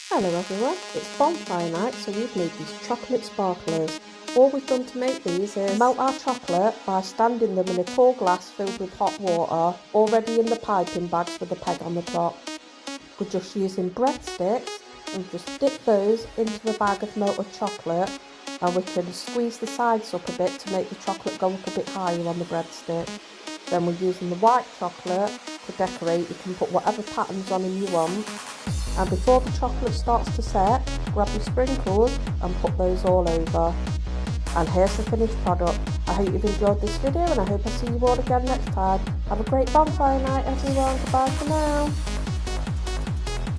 Hello everyone, it's bonfire night, so we've made these chocolate sparklers. All we've done to make these is melt our chocolate by standing them in a tall glass filled with hot water, already in the piping bags with a peg on the top. We're just using breadsticks and just dip those into the bag of melted chocolate, and we can squeeze the sides up a bit to make the chocolate go up a bit higher on the breadstick. Then we're using the white chocolate to decorate. You can put whatever patterns on them you want. And before the chocolate starts to set, grab your sprinkles and put those all over. And here's the finished product. I hope you've enjoyed this video and I hope I see you all again next time. Have a great bonfire night everyone. Goodbye for now.